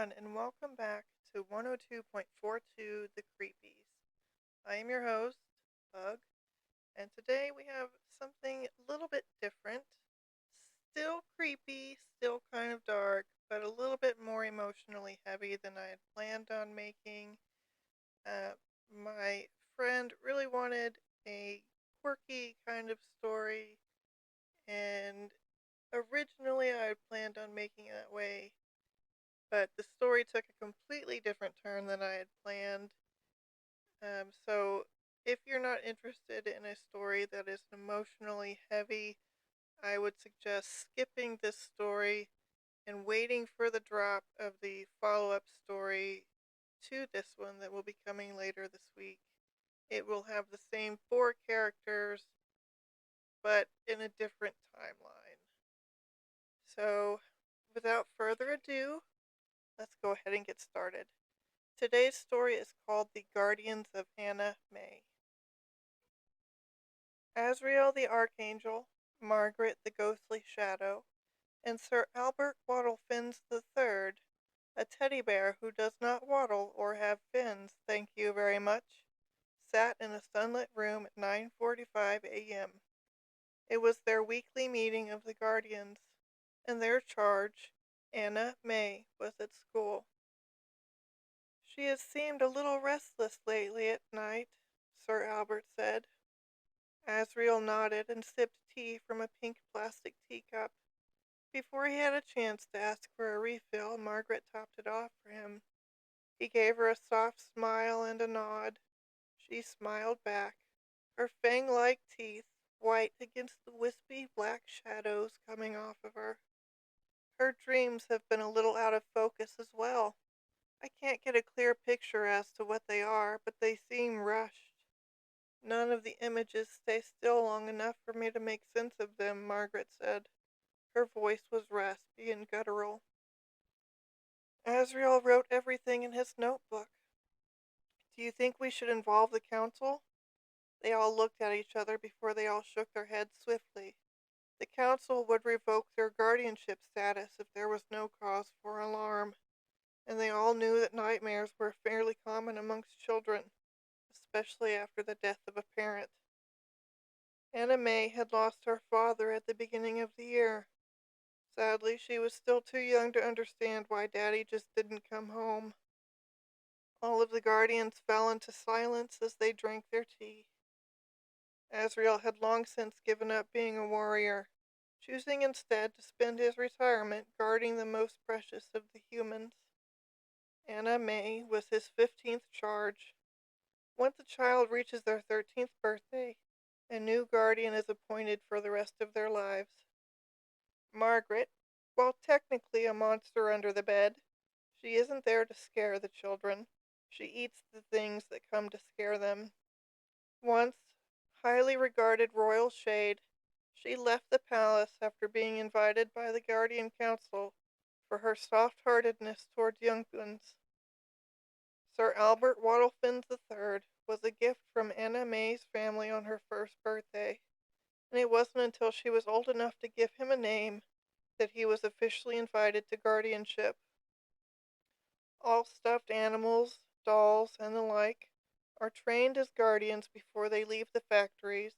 everyone, and welcome back to 102.42 The Creepies. I am your host, Bug, and today we have something a little bit different. Still creepy, still kind of dark, but a little bit more emotionally heavy than I had planned on making. Uh, my friend really wanted a quirky kind of story, and originally I had planned on making it that way, but the story took a completely different turn than I had planned. So if you're not interested in a story that is emotionally heavy, I would suggest skipping this story and waiting for the drop of the follow-up story to this one that will be coming later this week. It will have the same four characters, but in a different timeline. So, without further ado, let's go ahead and get started. Today's story is called The Guardians of Anna May. Asriel the Archangel, Margaret the Ghostly Shadow, and Sir Albert Waddle-Fins III, a teddy bear who does not waddle or have fins, thank you very much, sat in a sunlit room at 9:45 a.m. It was their weekly meeting of the Guardians, and their charge, Anna May, was at school. "She has seemed a little restless lately at night," Sir Albert said. Asriel nodded and sipped tea from a pink plastic teacup. Before he had a chance to ask for a refill, Margaret topped it off for him. He gave her a soft smile and a nod. She smiled back, her fang-like teeth white against the wispy black shadows coming off of her. "Her dreams have been a little out of focus as well. I can't get a clear picture as to what they are, but they seem rushed. None of the images stay still long enough for me to make sense of them," Margaret said. Her voice was raspy and guttural. Asriel wrote everything in his notebook. "Do you think we should involve the council?" They all looked at each other before they all shook their heads swiftly. The council would revoke their guardianship status if there was no cause for alarm, and they all knew that nightmares were fairly common amongst children, especially after the death of a parent. Anna May had lost her father at the beginning of the year. Sadly, she was still too young to understand why Daddy just didn't come home. All of the guardians fell into silence as they drank their tea. Asriel had long since given up being a warrior, choosing instead to spend his retirement guarding the most precious of the humans. Anna May was his 15th charge. Once a child reaches their 13th birthday, a new guardian is appointed for the rest of their lives. Margaret, while technically a monster under the bed, she isn't there to scare the children. She eats the things that come to scare them. Once, highly regarded royal shade, she left the palace after being invited by the Guardian Council for her soft-heartedness towards young ones. Sir Albert Waddle-Fins III was a gift from Anna May's family on her first birthday, and it wasn't until she was old enough to give him a name that he was officially invited to guardianship. All stuffed animals, dolls, and the like are trained as guardians before they leave the factories.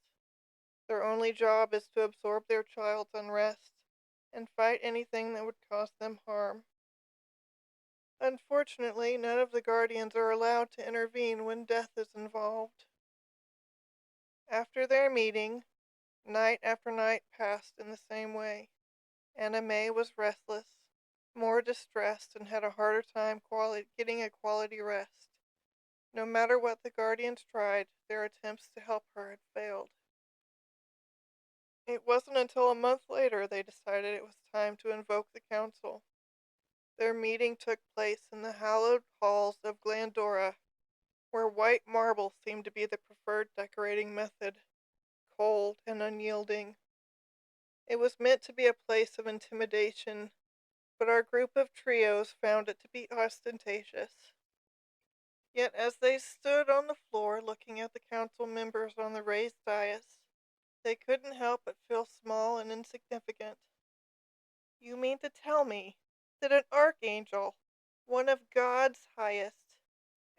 Their only job is to absorb their child's unrest and fight anything that would cause them harm. Unfortunately, none of the guardians are allowed to intervene when death is involved. After their meeting, night after night passed in the same way. Anna May was restless, more distressed, and had a harder time getting a quality rest. No matter what the guardians tried, their attempts to help her had failed. It wasn't until a month later they decided it was time to invoke the council. Their meeting took place in the hallowed halls of Glandora, where white marble seemed to be the preferred decorating method, cold and unyielding. It was meant to be a place of intimidation, but our group of trios found it to be ostentatious. Yet as they stood on the floor looking at the council members on the raised dais, they couldn't help but feel small and insignificant. "You mean to tell me that an archangel, one of God's highest,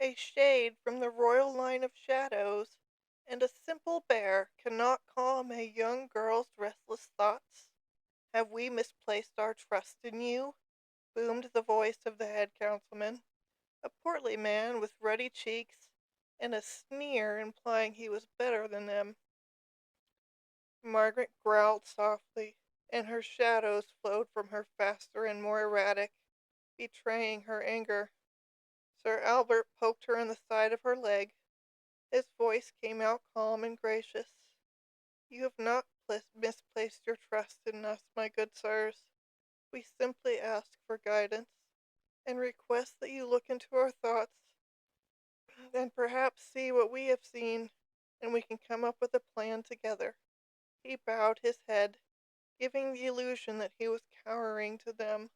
a shade from the royal line of shadows, and a simple bear cannot calm a young girl's restless thoughts. Have we misplaced our trust in you? Boomed the voice of the head councilman, a portly man with ruddy cheeks and a sneer implying he was better than them. Margaret growled softly, and her shadows flowed from her faster and more erratic, betraying her anger. Sir Albert poked her in the side of her leg. His voice came out calm and gracious. You have not misplaced your trust in us, my good sirs. We simply ask for guidance, and request that you look into our thoughts, and perhaps see what we have seen, and we can come up with a plan together. He bowed his head, giving the illusion that he was cowering to them,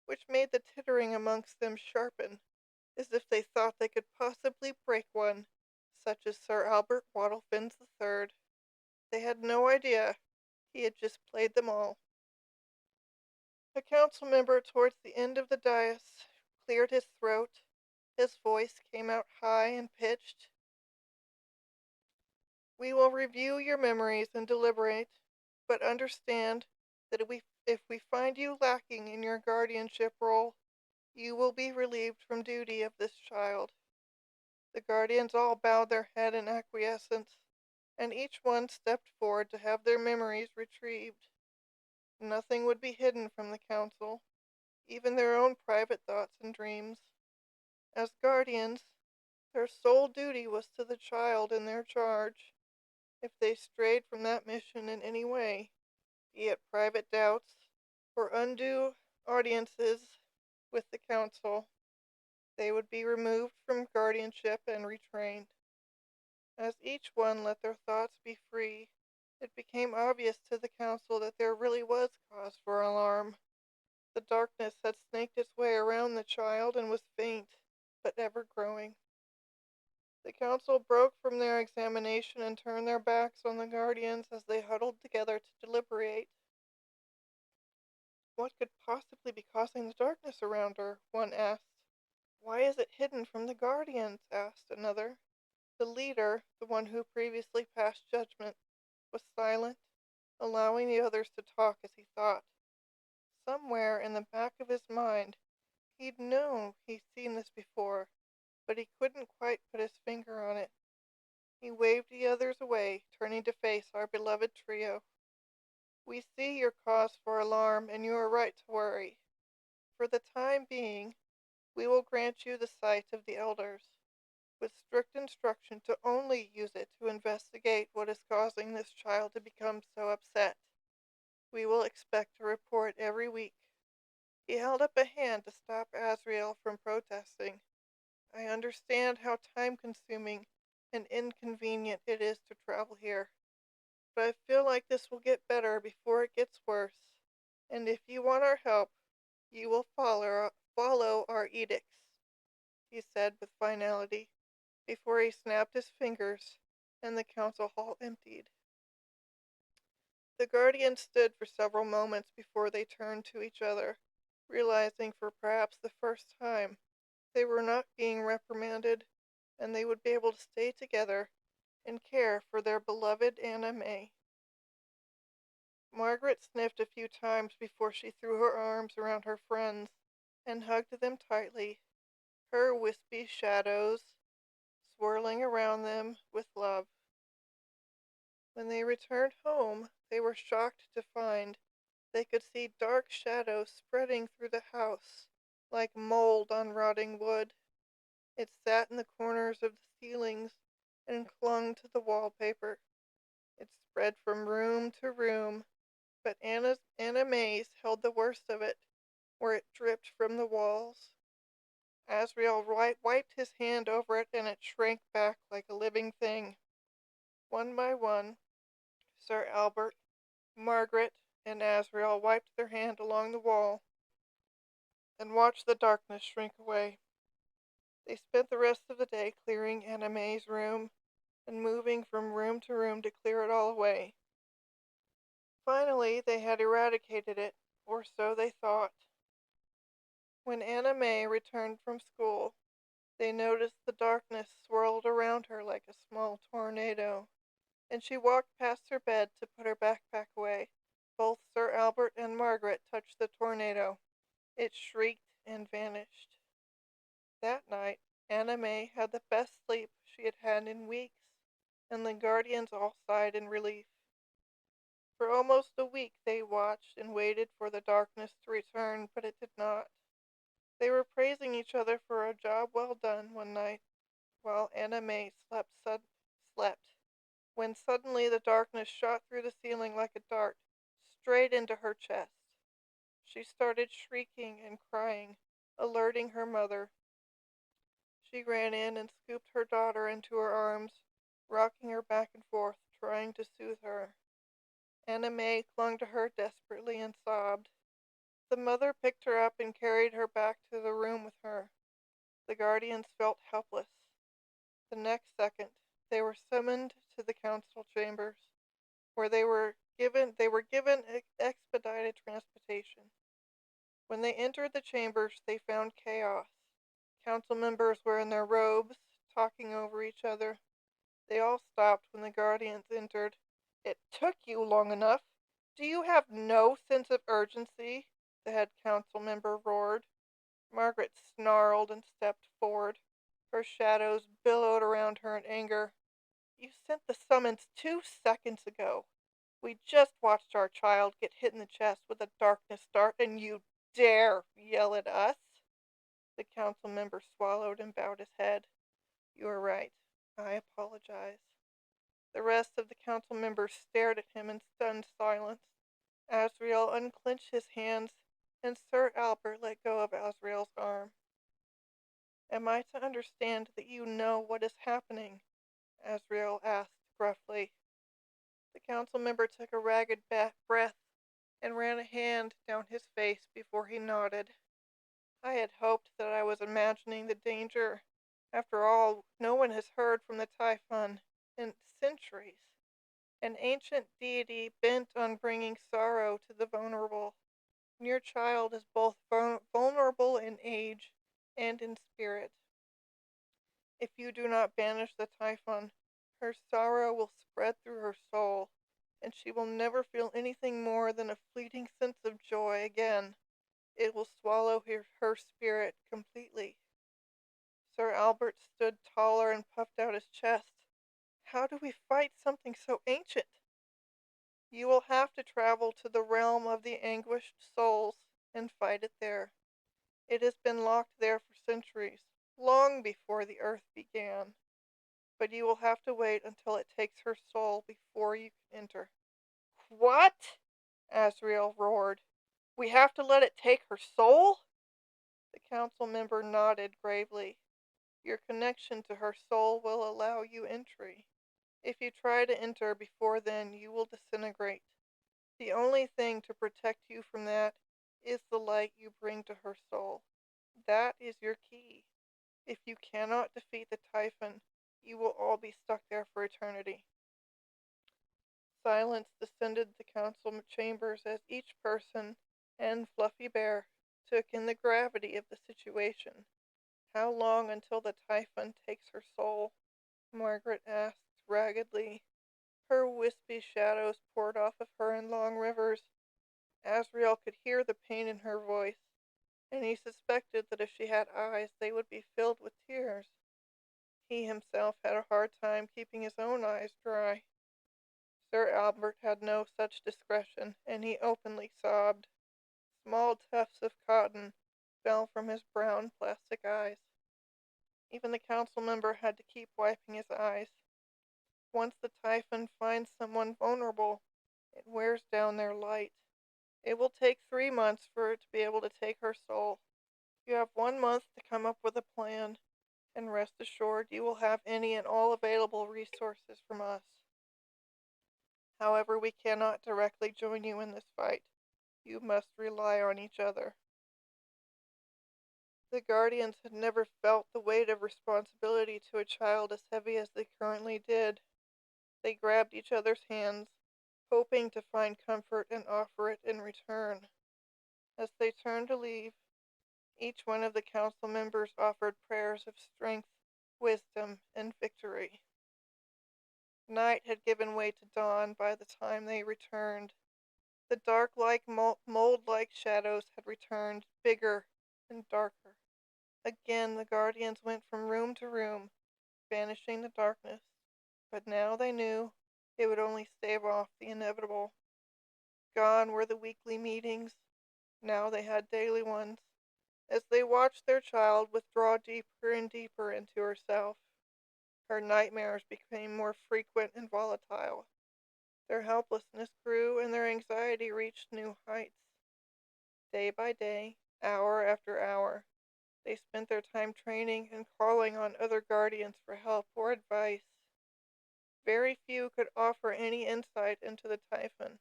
which made the tittering amongst them sharpen, as if they thought they could possibly break one, such as Sir Albert Waddlefins the Third. They had no idea he had just played them all. A council member towards the end of the dais cleared his throat. His voice came out high and pitched. We will review your memories and deliberate, but understand that if we find you lacking in your guardianship role, you will be relieved from duty of this child. The guardians all bowed their head in acquiescence, and each one stepped forward to have their memories retrieved. Nothing would be hidden from the council, even their own private thoughts and dreams. As guardians, their sole duty was to the child in their charge. If they strayed from that mission in any way, be it private doubts or undue audiences with the council, they would be removed from guardianship and retrained. As each one let their thoughts be free, it became obvious to the council that there really was cause for alarm. The darkness had snaked its way around the child and was faint, but ever growing. The council broke from their examination and turned their backs on the guardians as they huddled together to deliberate. What could possibly be causing the darkness around her? One asked. Why is it hidden from the guardians? Asked another. The leader, the one who previously passed judgment, was silent, allowing the others to talk as he thought. Somewhere in the back of his mind, he'd known he'd seen this before, but he couldn't quite put his finger on it. He waved the others away, turning to face our beloved trio. We see your cause for alarm, and you are right to worry. For the time being, we will grant you the sight of the elders, with strict instruction to only use it to investigate what is causing this child to become so upset. We will expect a report every week. He held up a hand to stop Azrael from protesting. I understand how time-consuming and inconvenient it is to travel here, but I feel like this will get better before it gets worse, and if you want our help, you will follow our edicts, he said with finality, before he snapped his fingers and the council hall emptied. The guardians stood for several moments before they turned to each other, realizing for perhaps the first time they were not being reprimanded, and they would be able to stay together and care for their beloved Anna May. Margaret sniffed a few times before she threw her arms around her friends and hugged them tightly, her wispy shadows swirling around them with love. When they returned home, they were shocked to find they could see dark shadows spreading through the house, like mold on rotting wood. It sat in the corners of the ceilings and clung to the wallpaper. It spread from room to room, but Anna May's held the worst of it, where it dripped from the walls. Azrael wiped his hand over it, and it shrank back like a living thing. One by one, Sir Albert, Margaret, and Azrael wiped their hand along the wall and watched the darkness shrink away. They spent the rest of the day clearing Anna May's room and moving from room to room to clear it all away. Finally, they had eradicated it, or so they thought. When Anna May returned from school, they noticed the darkness swirled around her like a small tornado, and she walked past her bed to put her backpack away. Both Sir Albert and Margaret touched the tornado. It shrieked and vanished. That night, Anna May had the best sleep she had had in weeks, and the guardians all sighed in relief. For almost a week they watched and waited for the darkness to return, but it did not. They were praising each other for a job well done one night, while Anna May slept, when suddenly the darkness shot through the ceiling like a dart, straight into her chest. She started shrieking and crying, alerting her mother. She ran in and scooped her daughter into her arms, rocking her back and forth, trying to soothe her. Anna May clung to her desperately and sobbed. The mother picked her up and carried her back to the room with her. The guardians felt helpless. The next second, they were summoned to the council chambers, where they were given expedited transportation. When they entered the chambers, they found chaos. Council members were in their robes, talking over each other. They all stopped when the guardians entered. "It took you long enough. Do you have no sense of urgency?" the head council member roared. Margaret snarled and stepped forward. Her shadows billowed around her in anger. "You sent the summons 2 seconds ago. We just watched our child get hit in the chest with a darkness dart, and you dare yell at us?" The council member swallowed and bowed his head. "You are right. I apologize." The rest of the council members stared at him in stunned silence. Asriel unclenched his hands, and Sir Albert let go of Asriel's arm. "Am I to understand that you know what is happening?" Asriel asked gruffly. The council member took a ragged breath and ran a hand down his face before he nodded. "I had hoped that I was imagining the danger. After all, no one has heard from the Typhon in centuries. An ancient deity bent on bringing sorrow to the vulnerable. And your child is both vulnerable in age and in spirit. If you do not banish the Typhon, her sorrow will spread through her soul, and she will never feel anything more than a fleeting sense of joy again. It will swallow her spirit completely." Sir Albert stood taller and puffed out his chest. "How do we fight something so ancient?" "You will have to travel to the realm of the anguished souls and fight it there. It has been locked there for centuries, long before the earth began. But you will have to wait until it takes her soul before you can enter." "What?" Asriel roared. "We have to let it take her soul?" The council member nodded gravely. "Your connection to her soul will allow you entry. If you try to enter before then, you will disintegrate. The only thing to protect you from that is the light you bring to her soul. That is your key. If you cannot defeat the Typhon, you will all be stuck there for eternity." Silence descended the council chambers as each person and Fluffy Bear took in the gravity of the situation. "How long until the Typhon takes her soul?" Margaret asked raggedly. Her wispy shadows poured off of her in long rivers. Asriel could hear the pain in her voice, and he suspected that if she had eyes they would be filled with tears. He himself had a hard time keeping his own eyes dry. Sir Albert had no such discretion, and he openly sobbed. Small tufts of cotton fell from his brown plastic eyes. Even the council member had to keep wiping his eyes. Once the Typhon finds someone vulnerable, it wears down their light. It will take 3 months for it to be able to take her soul. You have 1 month to come up with a plan, and rest assured you will have any and all available resources from us. However, we cannot directly join you in this fight. You must rely on each other." The guardians had never felt the weight of responsibility to a child as heavy as they currently did. They grabbed each other's hands, hoping to find comfort and offer it in return. As they turned to leave, Each one of the council members offered prayers of strength, wisdom, and victory. Night had given way to dawn by the time they returned. The dark-like, mold-like shadows had returned, bigger and darker. Again the guardians went from room to room, banishing the darkness. But now they knew it would only stave off the inevitable. Gone were the weekly meetings. Now they had daily ones, as they watched their child withdraw deeper and deeper into herself. Her nightmares became more frequent and volatile. Their helplessness grew, and their anxiety reached new heights. Day by day, hour after hour, they spent their time training and calling on other guardians for help or advice. Very few could offer any insight into the Typhon,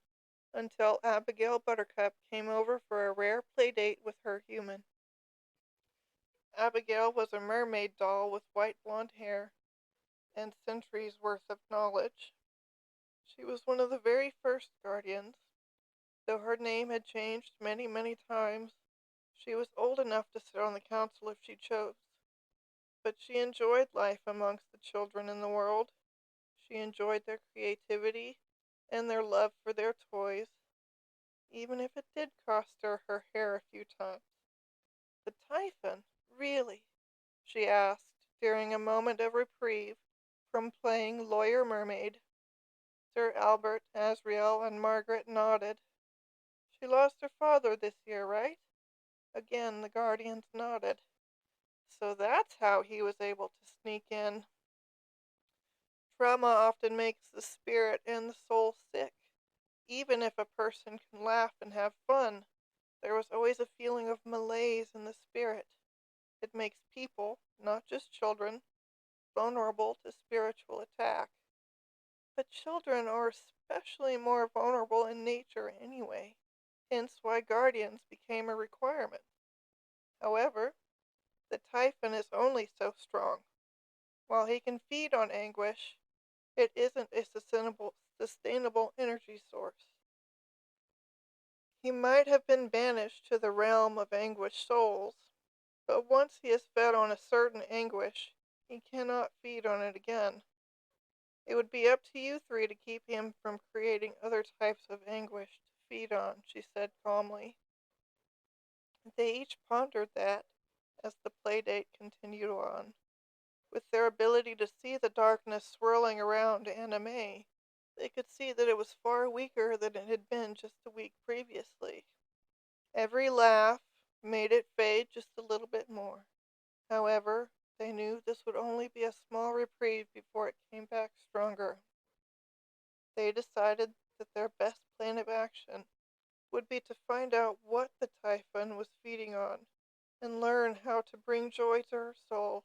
until Abigail Buttercup came over for a rare playdate with her human. Abigail was a mermaid doll with white blonde hair and centuries' worth of knowledge. She was one of the very first guardians. Though her name had changed many, many times, she was old enough to sit on the council if she chose. But she enjoyed life amongst the children in the world. She enjoyed their creativity and their love for their toys, even if it did cost her her hair a few times. The Typhon, really? She asked, during a moment of reprieve from playing lawyer mermaid. Sir Albert, Asriel, and Margaret nodded. She lost her father this year, right? Again the guardians nodded. So that's how he was able to sneak in. Trauma often makes the spirit and the soul sick. Even if a person can laugh and have fun, there was always a feeling of malaise in the spirit. It makes people, not just children, vulnerable to spiritual attack. But children are especially more vulnerable in nature anyway, hence why guardians became a requirement. However, the Typhon is only so strong. While he can feed on anguish, it isn't a sustainable energy source. He might have been banished to the realm of anguished souls, but once he is fed on a certain anguish, he cannot feed on it again. It would be up to you three to keep him from creating other types of anguish to feed on, she said calmly. They each pondered that as the playdate continued on. With their ability to see the darkness swirling around Anna May, they could see that it was far weaker than it had been just a week previously. Every laugh made it fade just a little bit more. However, they knew this would only be a small reprieve before it came back stronger. They decided that their best plan of action would be to find out what the Typhon was feeding on and learn how to bring joy to her soul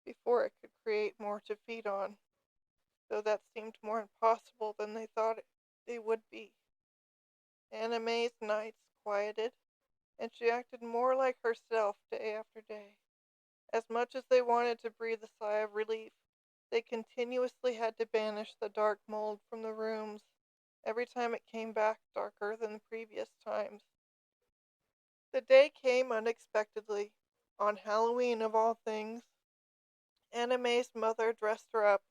before it could create more to feed on, though that seemed more impossible than they thought they would be. Anna May's nights quieted, and she acted more like herself day after day. As much as they wanted to breathe a sigh of relief, they continuously had to banish the dark mold from the rooms, every time it came back darker than the previous times. The day came unexpectedly, on Halloween of all things. Anna May's mother dressed her up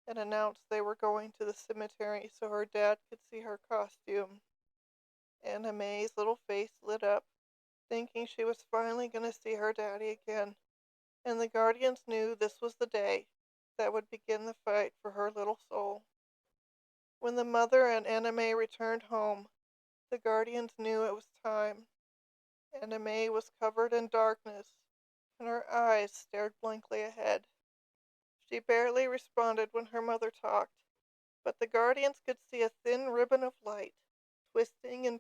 and announced they were going to the cemetery so her dad could see her costume. Anna May's little face lit up, thinking she was finally going to see her daddy again, and the guardians knew this was the day that would begin the fight for her little soul. When the mother and Anna May returned home, the guardians knew it was time. Anna May was covered in darkness, and her eyes stared blankly ahead. She barely responded when her mother talked, but the guardians could see a thin ribbon of light twisting and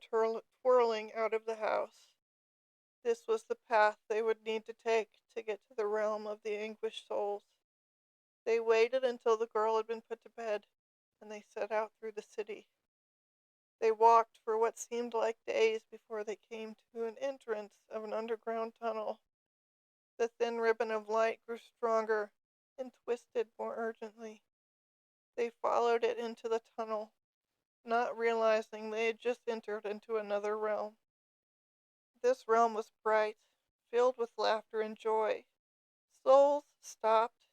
twirling out of the house. This was the path they would need to take to get to the realm of the anguished souls. They waited until the girl had been put to bed, and they set out through the city. They walked for what seemed like days before they came to an entrance of an underground tunnel. The thin ribbon of light grew stronger and twisted more urgently. They followed it into the tunnel, not realizing they had just entered into another realm. This realm was bright, filled with laughter and joy. Souls stopped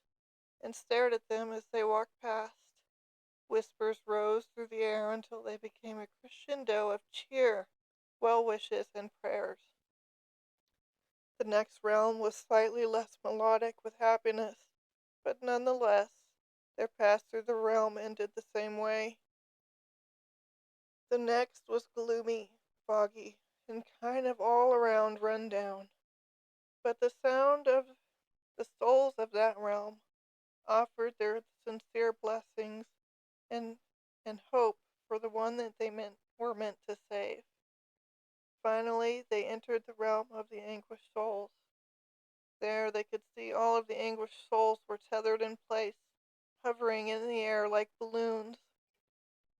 and stared at them as they walked past. Whispers rose through the air until they became a crescendo of cheer, well wishes, and prayers. The next realm was slightly less melodic with happiness, but nonetheless, their pass through the realm ended the same way. The next was gloomy, foggy, and kind of all around run down. But the sound of the souls of that realm offered their sincere blessings and and hope for the one that they were meant to save. Finally, they entered the realm of the anguished souls. There they could see all of the anguished souls were tethered in place, hovering in the air like balloons.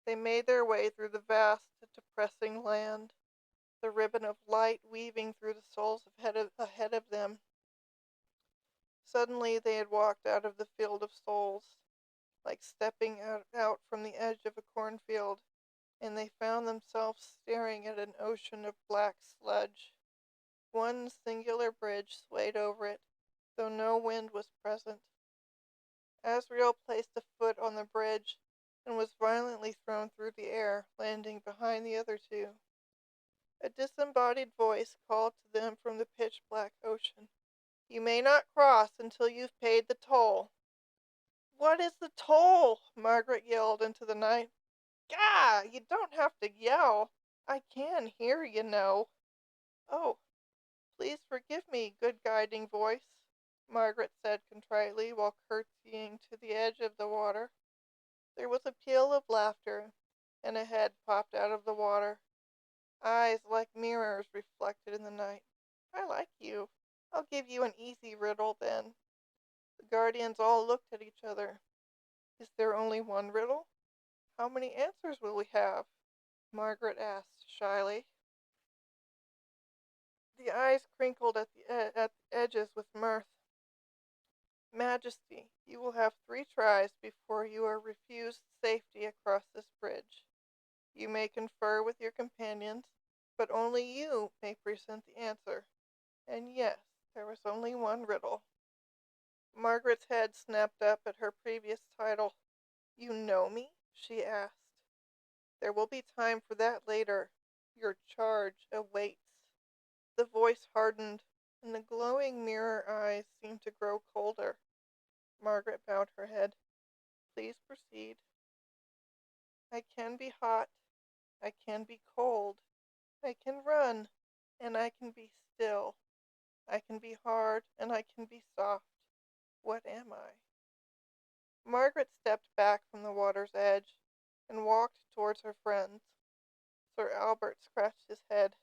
They made their way through the vast, depressing land, the ribbon of light weaving through the souls ahead of them. Suddenly they had walked out of the field of souls, like stepping out from the edge of a cornfield, and they found themselves staring at an ocean of black sludge. One singular bridge swayed over it, though no wind was present. Asriel placed a foot on the bridge and was violently thrown through the air, landing behind the other two. A disembodied voice called to them from the pitch-black ocean. "You may not cross until you've paid the toll." "What is the toll?" Margaret yelled into the night. "Gah! You don't have to yell. I can hear, you know." "Oh, please forgive me, good guiding voice," Margaret said contritely while curtsying to the edge of the water. There was a peal of laughter, and a head popped out of the water. Eyes like mirrors reflected in the night. "I like you. I'll give you an easy riddle, then." The guardians all looked at each other. "Is there only one riddle? How many answers will we have?" Margaret asked shyly. The eyes crinkled at the edges with mirth. "Majesty, you will have 3 tries before you are refused safety across this bridge. You may confer with your companions, but only you may present the answer. And yes, there was only one riddle." Margaret's head snapped up at her previous title. "You know me?" she asked. "There will be time for that later. Your charge awaits." The voice hardened, and the glowing mirror eyes seemed to grow colder. Margaret bowed her head. "Please proceed." "I can be hot. I can be cold. I can run, and I can be still. I can be hard, and I can be soft. What am I?" Margaret stepped back from the water's edge and walked towards her friends. Sir Albert scratched his head.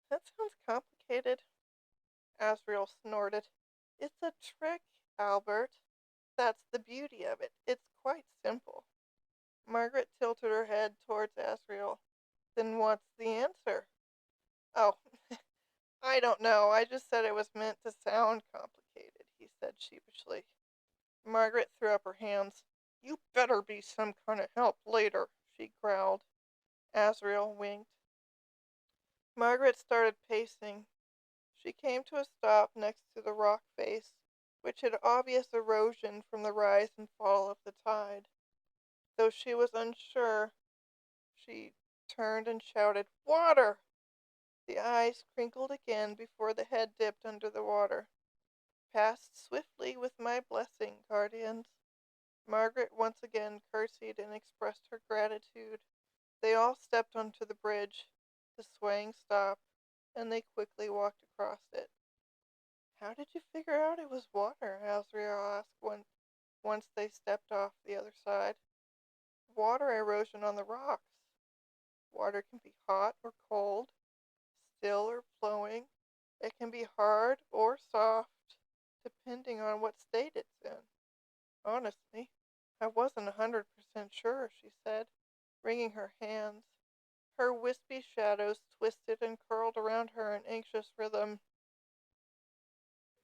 "That sounds complicated." Asriel snorted. "It's a trick, Albert. That's the beauty of it. It's quite simple." Margaret tilted her head towards Asriel. "Then what's the answer?" "Oh, I don't know. I just said it was meant to sound complicated," he said sheepishly. Margaret threw up her hands. "You better be some kind of help later," she growled. Asriel winked. Margaret started pacing. She came to a stop next to the rock face, which had obvious erosion from the rise and fall of the tide. Though she was unsure, she turned and shouted, "Water!" The eyes crinkled again before the head dipped under the water. "Pass swiftly with my blessing, guardians." Margaret once again curtsied and expressed her gratitude. They all stepped onto the bridge. The swaying stopped, and they quickly walked across it. "How did you figure out it was water?" Asriel asked once they stepped off the other side. "Water erosion on the rocks. Water can be hot or cold, still or flowing. It can be hard or soft, depending on what state it's in. Honestly, I wasn't 100% sure," she said, wringing her hands. Her wispy shadows twisted and curled around her in anxious rhythm.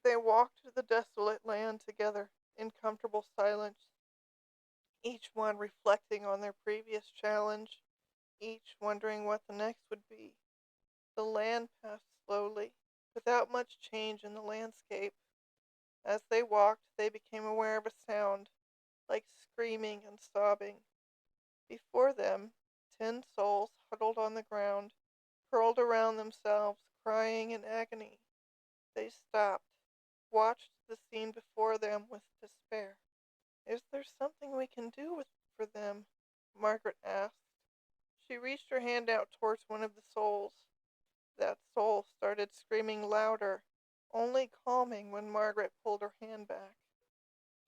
They walked to the desolate land together, in comfortable silence, each one reflecting on their previous challenge, each wondering what the next would be. The land passed slowly, without much change in the landscape. As they walked, they became aware of a sound, like screaming and sobbing. Before them, 10 souls huddled on the ground, curled around themselves, crying in agony. They stopped, watched the scene before them with despair. Is there something we can do for them? Margaret asked. She reached her hand out towards one of the souls. That soul started screaming louder, only calming when Margaret pulled her hand back.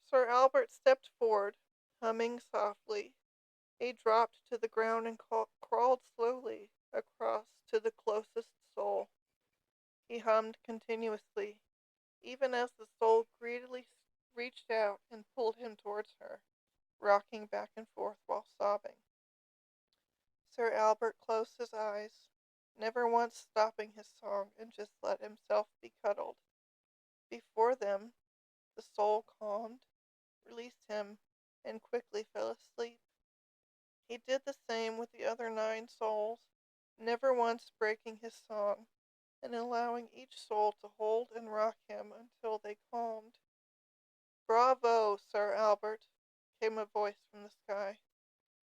Sir Albert stepped forward, humming softly. He dropped to the ground and crawled slowly across to the closest soul. He hummed continuously, even as the soul greedily reached out and pulled him towards her, rocking back and forth while sobbing. Sir Albert closed his eyes, never once stopping his song, and just let himself be cuddled. Before them, the soul calmed, released him, and quickly fell asleep. He did the same with the other 9 souls, never once breaking his song, and allowing each soul to hold and rock him until they calmed. "Bravo, Sir Albert," came a voice from the sky.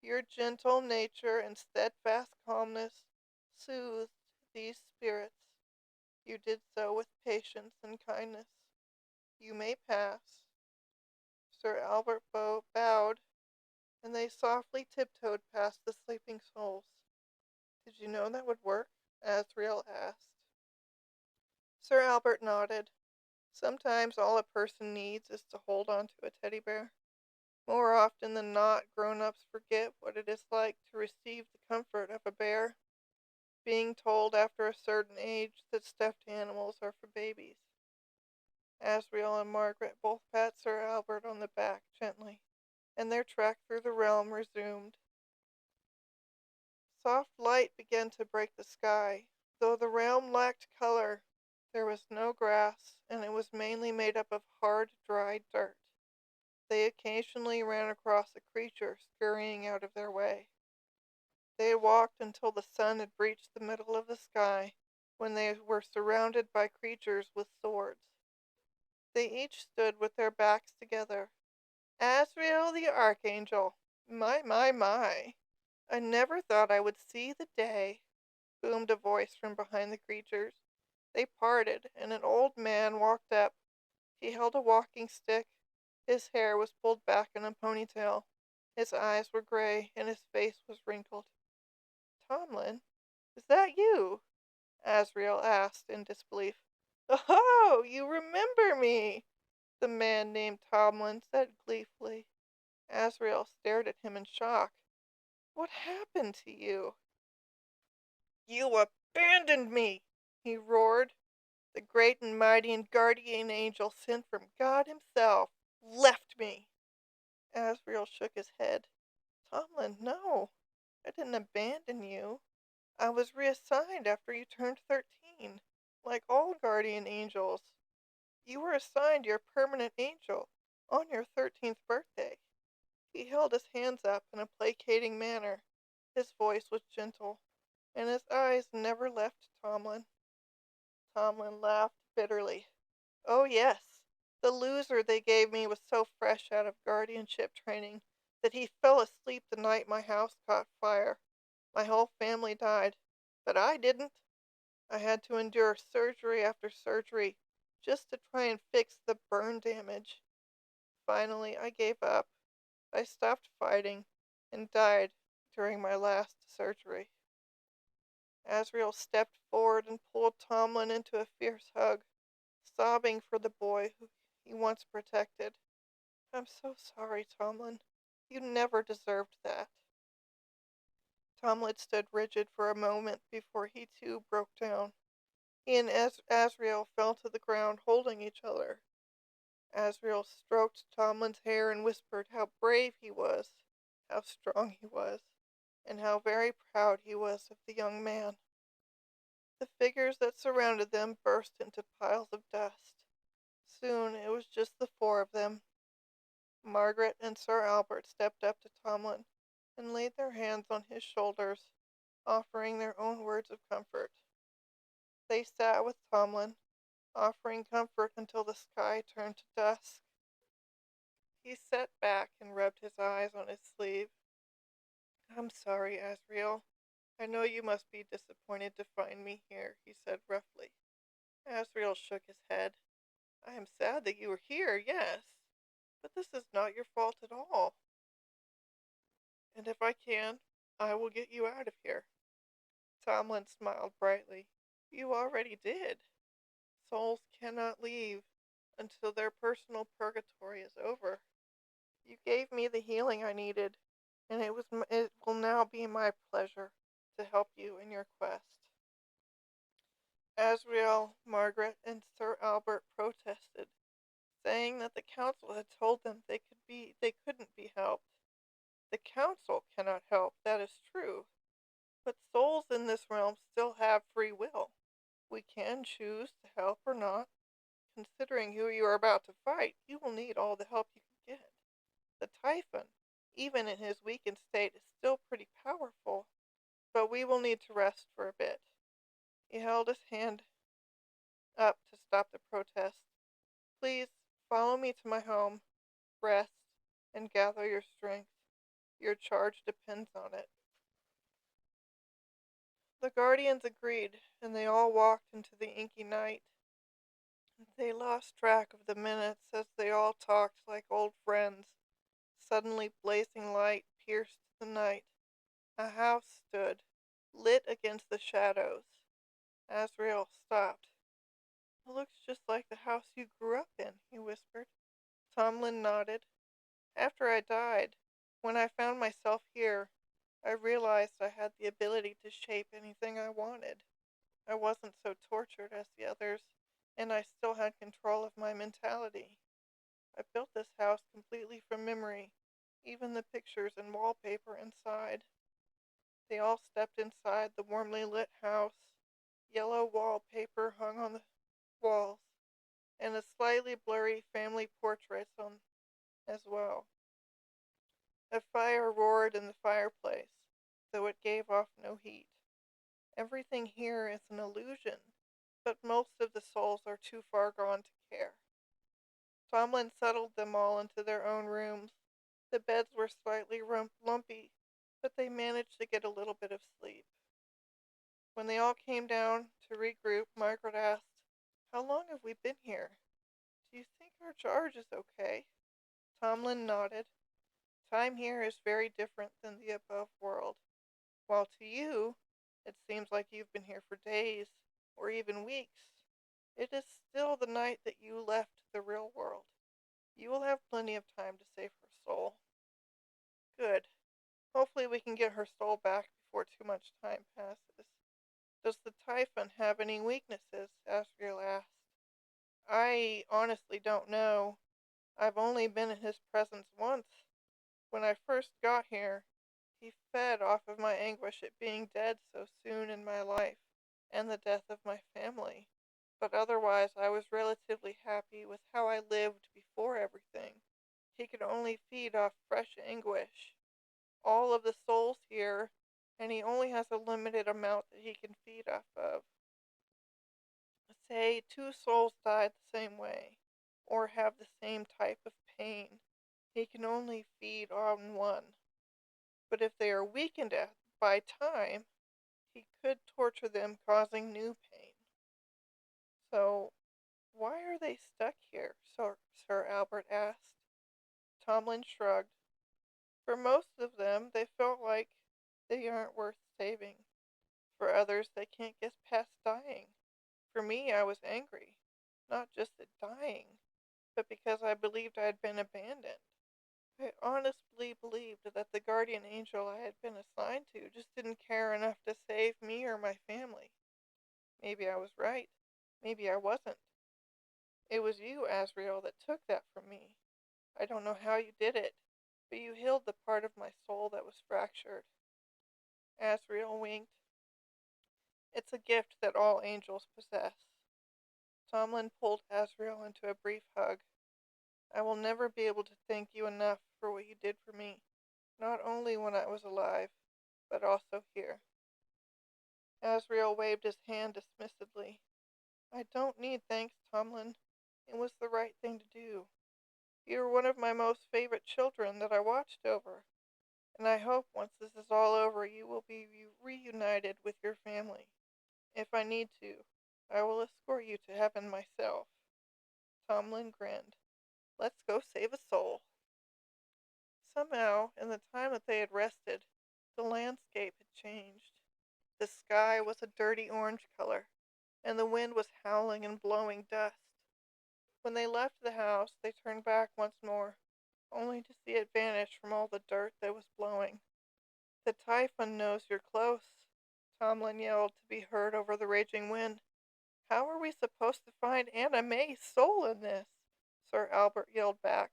"Your gentle nature and steadfast calmness soothed these spirits. You did so with patience and kindness. You may pass." Sir Albert bowed, and they softly tiptoed past the sleeping souls. "Did you know that would work?" Asriel asked. Sir Albert nodded. Sometimes all a person needs is to hold on to a teddy bear. More often than not, grown-ups forget what it is like to receive the comfort of a bear, being told after a certain age that stuffed animals are for babies. Asriel and Margaret both pat Sir Albert on the back gently, and their trek through the realm resumed. Soft light began to break the sky. Though the realm lacked color, there was no grass, and it was mainly made up of hard, dry dirt. They occasionally ran across a creature scurrying out of their way. They walked until the sun had reached the middle of the sky, when they were surrounded by creatures with swords. They each stood with their backs together. "Asriel the Archangel! My! I never thought I would see the day," boomed a voice from behind the creatures. They parted, and an old man walked up. He held a walking stick. His hair was pulled back in a ponytail. His eyes were gray, and his face was wrinkled. "Tomlin, is that you?" Asriel asked in disbelief. "Oh, you remember me!" the man named Tomlin said gleefully. Asriel stared at him in shock. "What happened to you?" "You abandoned me!" he roared. "The great and mighty and guardian angel sent from God himself left me." Asriel shook his head. "Tomlin, no. I didn't abandon you. I was reassigned after you turned 13, like all guardian angels. You were assigned your permanent angel on your 13th birthday." He held his hands up in a placating manner. His voice was gentle, and his eyes never left Tomlin. Tomlin laughed bitterly. "Oh, yes. The loser they gave me was so fresh out of guardianship training that he fell asleep the night my house caught fire. My whole family died, but I didn't. I had to endure surgery after surgery just to try and fix the burn damage. Finally, I gave up. I stopped fighting and died during my last surgery." Asriel stepped forward and pulled Tomlin into a fierce hug, sobbing for the boy who he once protected. "I'm so sorry, Tomlin. You never deserved that." Tomlin stood rigid for a moment before he too broke down. He and Asriel fell to the ground, holding each other. Asriel stroked Tomlin's hair and whispered how brave he was, how strong he was, and how very proud he was of the young man. The figures that surrounded them burst into piles of dust. Soon it was just the 4 of them. Margaret and Sir Albert stepped up to Tomlin and laid their hands on his shoulders, offering their own words of comfort. They sat with Tomlin, offering comfort until the sky turned to dusk. He sat back and rubbed his eyes on his sleeve. I'm sorry, Asriel. I know you must be disappointed to find me here, he said roughly. Asriel shook his head. I am sad that you are here, yes, but this is not your fault at all. And if I can, I will get you out of here. Tomlin smiled brightly. You already did. Souls cannot leave until their personal purgatory is over. You gave me the healing I needed, and it will now be my pleasure to help you in your quest. Asriel, Margaret, and Sir Albert protested, saying that the council had told them they couldn't be helped. The council cannot help, that is true, but souls in this realm still have free will. We can choose to help or not. Considering who you are about to fight, you will need all the help you can get. The Typhon, even in his weakened state, is still pretty powerful, but we will need to rest for a bit. He held his hand up to stop the protest. Please, follow me to my home, rest, and gather your strength. Your charge depends on it. The guardians agreed, and they all walked into the inky night. They lost track of the minutes as they all talked like old friends. Suddenly blazing light pierced the night. A house stood, lit against the shadows. Asriel stopped. It looks just like the house you grew up in, he whispered. Tomlin nodded. After I died, when I found myself here, I realized I had the ability to shape anything I wanted. I wasn't so tortured as the others, and I still had control of my mentality. I built this house completely from memory, even the pictures and wallpaper inside. They all stepped inside the warmly lit house. Yellow wallpaper hung on the walls, and a slightly blurry family portraits on as well. A fire roared in the fireplace, though it gave off no heat. Everything here is an illusion, but most of the souls are too far gone to care. Tomlin settled them all into their own rooms. The beds were slightly lumpy, but they managed to get a little bit of sleep. When they all came down to regroup, Margaret asked, How long have we been here? Do you think our charge is okay? Tomlin nodded. Time here is very different than the above world. While to you, it seems like you've been here for days, or even weeks, it is still the night that you left the real world. You will have plenty of time to save her soul. Good. Hopefully we can get her soul back before too much time passes. Does the Typhon have any weaknesses? Asriel asked. I honestly don't know. I've only been in his presence once. When I first got here, he fed off of my anguish at being dead so soon in my life, and the death of my family. But otherwise I was relatively happy with how I lived before everything. He could only feed off fresh anguish. All of the souls here, and he only has a limited amount that he can feed off of. Say 2 souls died the same way, or have the same type of pain. He can only feed on one. But if they are weakened by time, he could torture them, causing new pain. So, why are they stuck here? Sir Albert asked. Tomlin shrugged. For most of them, they felt like they aren't worth saving. For others, they can't get past dying. For me, I was angry, not just at dying, but because I believed I had been abandoned. I honestly believed that the guardian angel I had been assigned to just didn't care enough to save me or my family. Maybe I was right. Maybe I wasn't. It was you, Asriel, that took that from me. I don't know how you did it, but you healed the part of my soul that was fractured. Asriel winked. It's a gift that all angels possess. Tomlin pulled Asriel into a brief hug. I will never be able to thank you enough for what you did for me, not only when I was alive, but also here. Asriel waved his hand dismissively. I don't need thanks, Tomlin. It was the right thing to do. You're one of my most favorite children that I watched over, and I hope once this is all over you will be reunited with your family. If I need to, I will escort you to heaven myself. Tomlin grinned. Let's go save a soul. Somehow, in the time that they had rested, the landscape had changed. The sky was a dirty orange color, and the wind was howling and blowing dust. When they left the house, they turned back once more, only to see it vanish from all the dirt that was blowing. The Typhon knows you're close, Tomlin yelled to be heard over the raging wind. How are we supposed to find Anna May's soul in this? Sir Albert yelled back.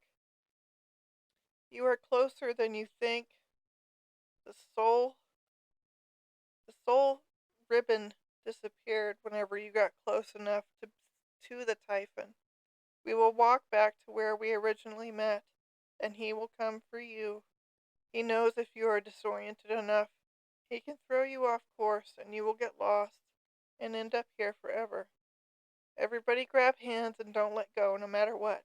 You are closer than you think. The soul, the soul ribbon disappeared whenever you got close enough to the Typhon. We will walk back to where we originally met, and he will come for you. He knows if you are disoriented enough, he can throw you off course and you will get lost and end up here forever. Everybody grab hands and don't let go, no matter what.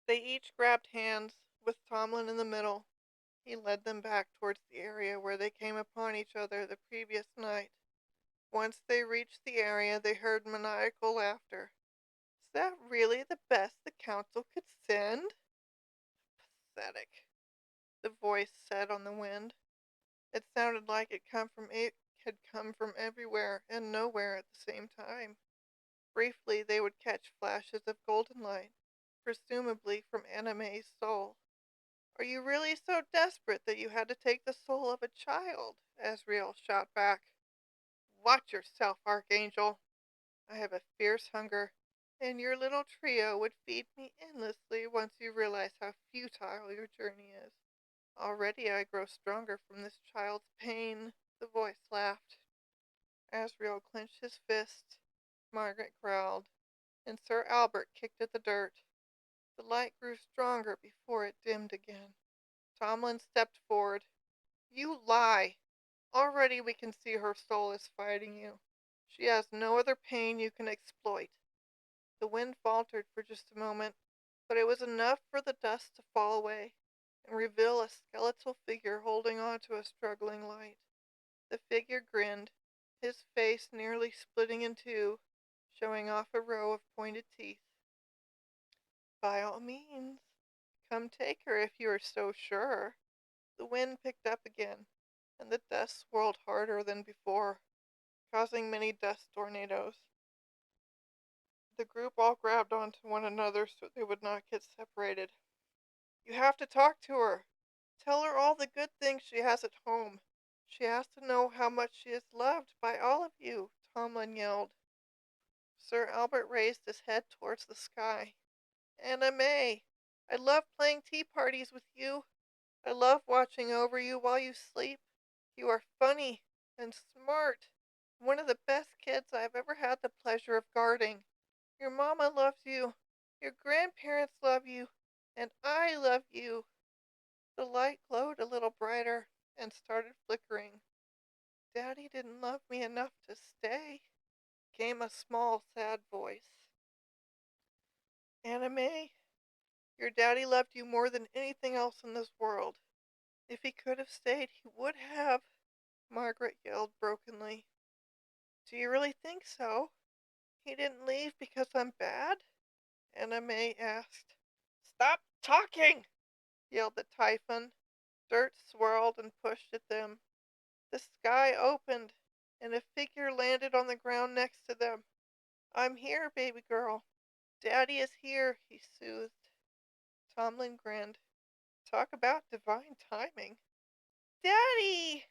They each grabbed hands, with Tomlin in the middle. He led them back towards the area where they came upon each other the previous night. Once they reached the area, they heard maniacal laughter. Is that really the best the council could send? Pathetic, the voice said on the wind. It sounded like it had come from everywhere and nowhere at the same time. Briefly, they would catch flashes of golden light, presumably from Anna May's soul. Are you really so desperate that you had to take the soul of a child? Asriel shot back. Watch yourself, Archangel. I have a fierce hunger, and your little trio would feed me endlessly once you realize how futile your journey is. Already I grow stronger from this child's pain, the voice laughed. Asriel clenched his fist. Margaret growled, and Sir Albert kicked at the dirt. The light grew stronger before it dimmed again. Tomlin stepped forward. You lie! Already we can see her soul is fighting you. She has no other pain you can exploit. The wind faltered for just a moment, but it was enough for the dust to fall away and reveal a skeletal figure holding on to a struggling light. The figure grinned, his face nearly splitting in two, showing off a row of pointed teeth. By all means, come take her if you are so sure. The wind picked up again, and the dust swirled harder than before, causing many dust tornadoes. The group all grabbed onto one another so they would not get separated. You have to talk to her. Tell her all the good things she has at home. She has to know how much she is loved by all of you, Tomlin yelled. Sir Albert raised his head towards the sky. Anna May, I love playing tea parties with you. I love watching over you while you sleep. You are funny and smart. One of the best kids I have ever had the pleasure of guarding. Your mama loves you. Your grandparents love you. And I love you. The light glowed a little brighter and started flickering. Daddy didn't love me enough to stay, came a small, sad voice. Anna May, your daddy loved you more than anything else in this world. If he could have stayed, he would have, Margaret yelled brokenly. Do you really think so? He didn't leave because I'm bad? Anna May asked. Stop talking, yelled the Typhon. Dirt swirled and pushed at them. The sky opened, and a figure landed on the ground next to them. I'm here, baby girl. Daddy is here, he soothed. Tomlin grinned. Talk about divine timing. Daddy!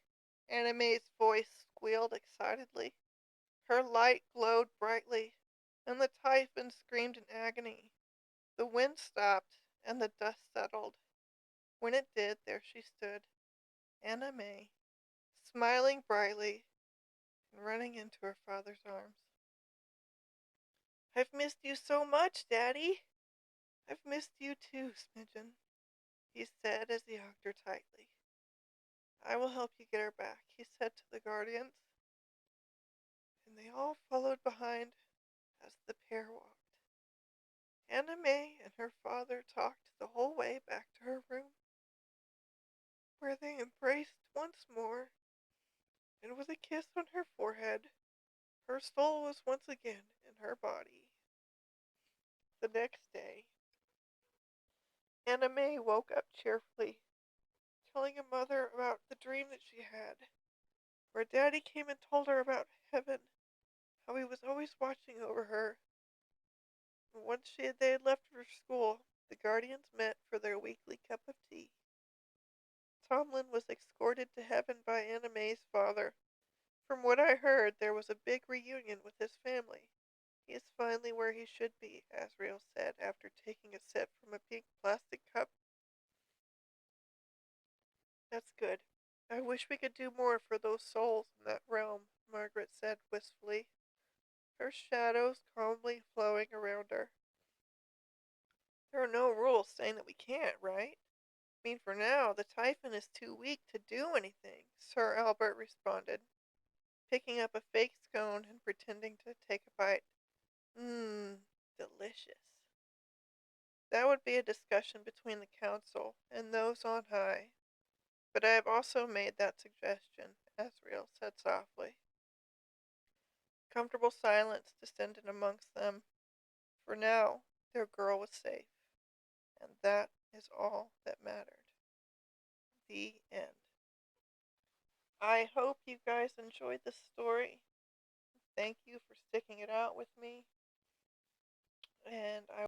Anna May's voice squealed excitedly. Her light glowed brightly, and the Typhon screamed in agony. The wind stopped, and the dust settled. When it did, there she stood, Anna May, smiling brightly and running into her father's arms. I've missed you so much, Daddy. I've missed you too, Smidgen, he said as he hugged her tightly. I will help you get her back, he said to the guardians. And and they all followed behind as the pair walked. Anna May and her father talked the whole way back to her room, where they embraced once more, and with a kiss on her forehead, her soul was once again in her body. The next day, Anna May woke up cheerfully, telling her mother about the dream that she had, where Daddy came and told her about heaven, how he was always watching over her. And once they had left for school, the guardians met for their weekly cup of tea. Tomlin was escorted to heaven by Anna May's father. From what I heard, there was a big reunion with his family. He is finally where he should be, Asriel said after taking a sip from a pink plastic cup. That's good. I wish we could do more for those souls in that realm, Margaret said wistfully, her shadows calmly flowing around her. There are no rules saying that we can't, right? I mean, for now, the Typhon is too weak to do anything, Sir Albert responded, picking up a fake scone and pretending to take a bite. Mmm, delicious. That would be a discussion between the council and those on high. But I have also made that suggestion, Asriel said softly. Comfortable silence descended amongst them. For now, their girl was safe, and that is all that mattered. The end. I hope you guys enjoyed this story. Thank you for sticking it out with me, and I